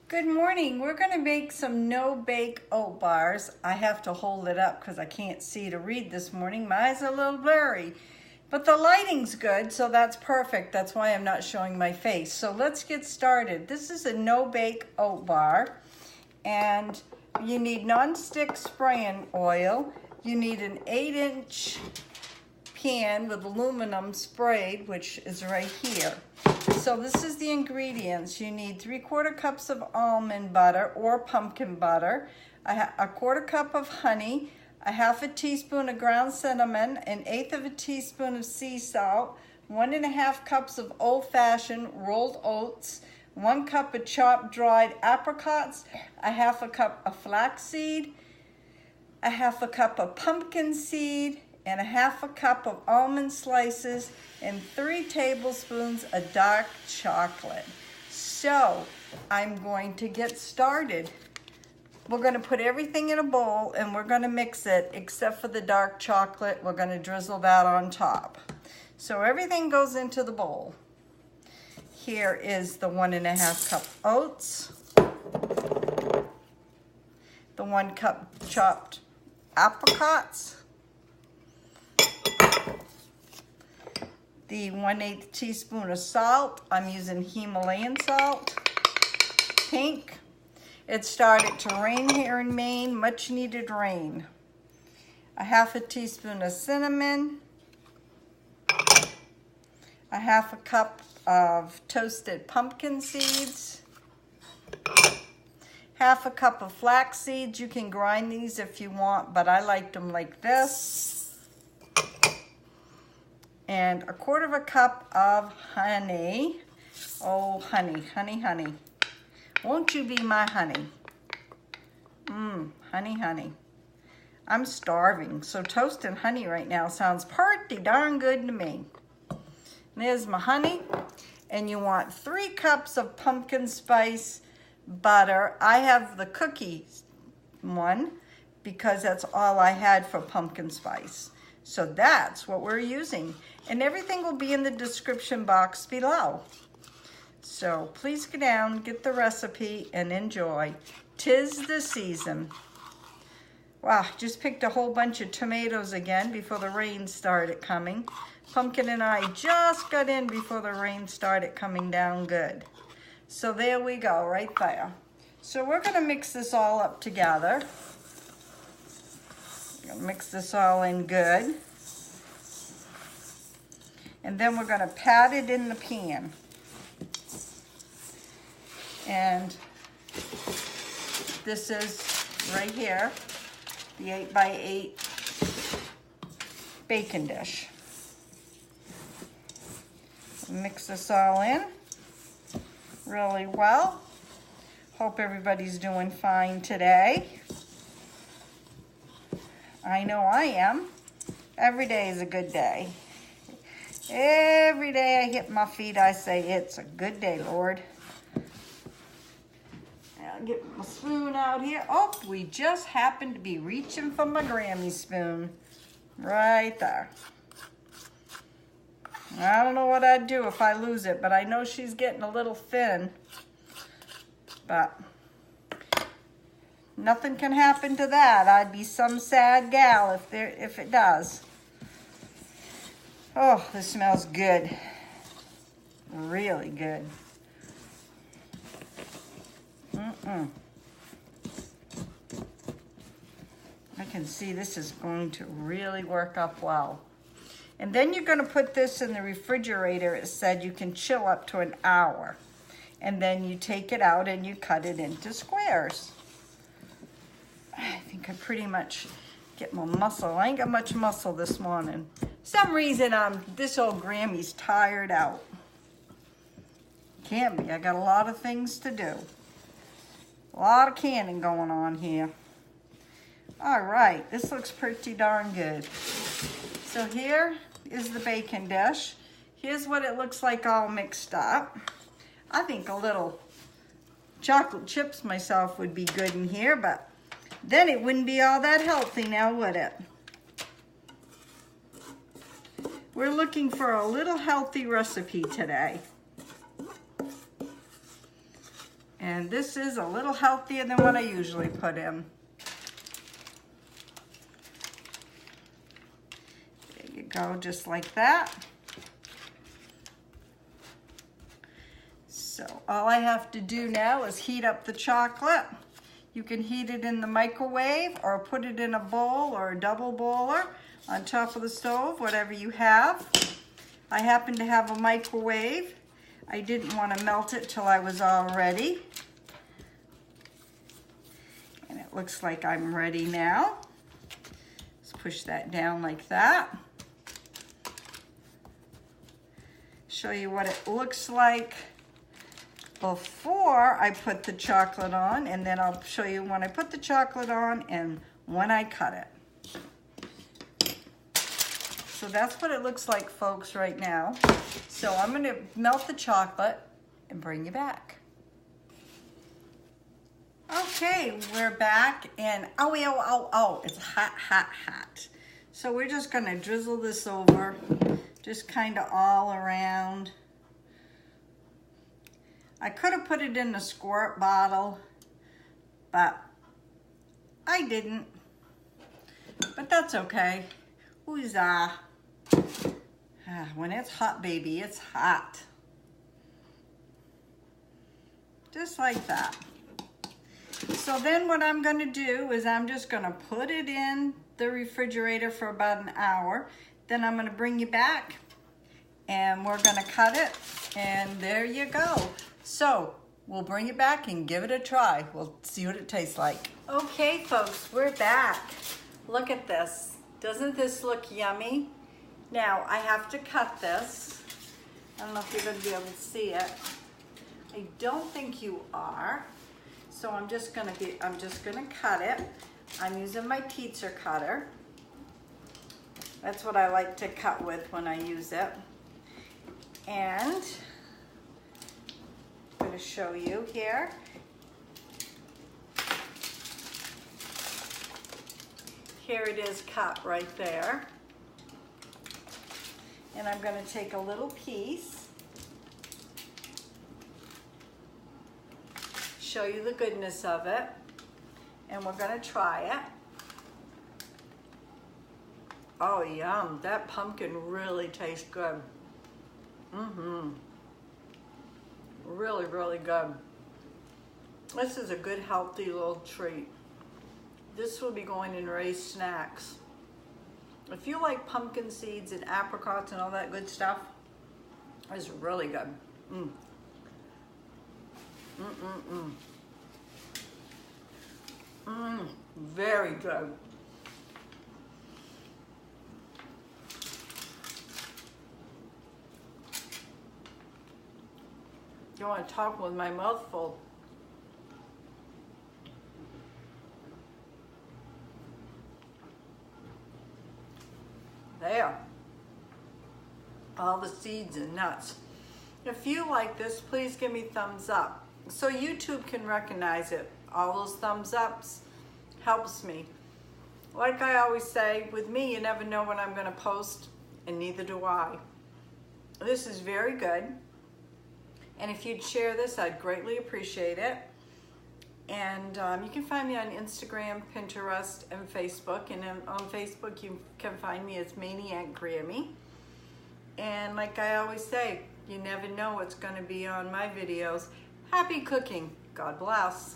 Good morning. We're going to make some no-bake oat bars. I have to hold it up because I can't see to read this morning. My eyes are a little blurry, but the lighting's good, so that's perfect. That's why I'm not showing my face. So let's get started. This is a no-bake oat bar, and you need non-stick spraying oil. You need an 8-inch pan with aluminum sprayed, which is right here. So this is the ingredients. You need 3/4 cups of almond butter or pumpkin butter, a 1/4 cup of honey, a 1/2 teaspoon of ground cinnamon, an 1/8 of a teaspoon of sea salt, 1½ cups of old-fashioned rolled oats, 1 cup of chopped dried apricots, a 1/2 cup of flaxseed, a 1/2 cup of pumpkin seed, and a 1/2 cup of almond slices, and 3 tablespoons of dark chocolate. So I'm going to get started. We're going to put everything in a bowl and we're going to mix it except for the dark chocolate. We're going to drizzle that on top. So everything goes into the bowl. Here is the 1½ cup oats, the 1 cup chopped apricots, the 1/8 teaspoon of salt. I'm using Himalayan salt, pink. It started to rain here in Maine, much needed rain. A 1/2 teaspoon of cinnamon, a 1/2 cup of toasted pumpkin seeds, 1/2 cup of flax seeds. You can grind these if you want, but I like them like this. And a 1/4 cup of honey. Oh, honey, honey, honey. Won't you be my honey? Honey, honey. I'm starving, so toasting honey right now sounds pretty darn good to me. And there's my honey. And you want 3 cups of pumpkin spice butter. I have the cookie one because that's all I had for pumpkin spice. So that's what we're using. And everything will be in the description box below. So please go down, get the recipe, and enjoy. 'Tis the season. Wow, just picked a whole bunch of tomatoes again before the rain started coming. Pumpkin and I just got in before the rain started coming down good. So there we go, right there. So we're gonna mix this all up together. Mix this all in good. And then we're going to pat it in the pan. And this is right here, the 8x8 baking dish. Mix this all in really well. Hope everybody's doing fine today. I know I am. Every day is a good day. Every day I hit my feet, I say, it's a good day, Lord. I'll get my spoon out here. Oh, we just happened to be reaching for my Grammie spoon. Right there. I don't know what I'd do if I lose it, but I know she's getting a little thin. But nothing can happen to that. I'd be some sad gal if it does. Oh, this smells good. Really good. I can see this is going to really work up well. And then you're going to put this in the refrigerator. It said you can chill up to an hour. And then you take it out and you cut it into squares. I think I pretty much get my muscle. I ain't got much muscle this morning. Some reason this old Grammie's tired out. Can't be. I got a lot of things to do. A lot of canning going on here. All right, this looks pretty darn good. So here is the baking dish. Here's what it looks like all mixed up. I think a little chocolate chips myself would be good in here, but then it wouldn't be all that healthy now, would it? We're looking for a little healthy recipe today. And this is a little healthier than what I usually put in. There you go, just like that. So all I have to do now is heat up the chocolate. You can heat it in the microwave or put it in a bowl or a double boiler on top of the stove, whatever you have. I happen to have a microwave. I didn't want to melt it till I was all ready. And it looks like I'm ready now. Let's push that down like that. Show you what it looks like before I put the chocolate on, and then I'll show you when I put the chocolate on and when I cut it. So that's what it looks like, folks, right now. So I'm gonna melt the chocolate and bring you back. Okay, we're back, and oh, it's hot, hot, hot. So we're just gonna drizzle this over, just kind of all around. I could have put it in a squirt bottle, but I didn't. But that's okay. Huzzah. When it's hot, baby, it's hot. Just like that. So then what I'm gonna do is I'm just gonna put it in the refrigerator for about an hour. Then I'm gonna bring you back and we're gonna cut it, and there you go. So we'll bring it back and give it a try. We'll see what it tastes like. Okay, folks, we're back. Look at this. Doesn't this look yummy? Now I have to cut this. I don't know if you're gonna be able to see it. I don't think you are. So I'm just gonna cut it. I'm using my pizza cutter. That's what I like to cut with when I use it. And I'm going to show you here. Here it is cut right there. And I'm going to take a little piece, show you the goodness of it, and we're going to try it. Oh, yum. That pumpkin really tastes good. Really, really good. This is a good, healthy little treat. This will be going in Ray's snacks. If you like pumpkin seeds and apricots and all that good stuff, it's really good. Very good. You want to talk with my mouth full. There. All the seeds and nuts. If you like this, please give me thumbs up so YouTube can recognize it. All those thumbs ups helps me. Like I always say, with me, you never know when I'm going to post, and neither do I. This is very good. And if you'd share this, I'd greatly appreciate it. And you can find me on Instagram, Pinterest, and Facebook. And on Facebook, you can find me as MAINEiac Grammie. And like I always say, you never know what's going to be on my videos. Happy cooking. God bless.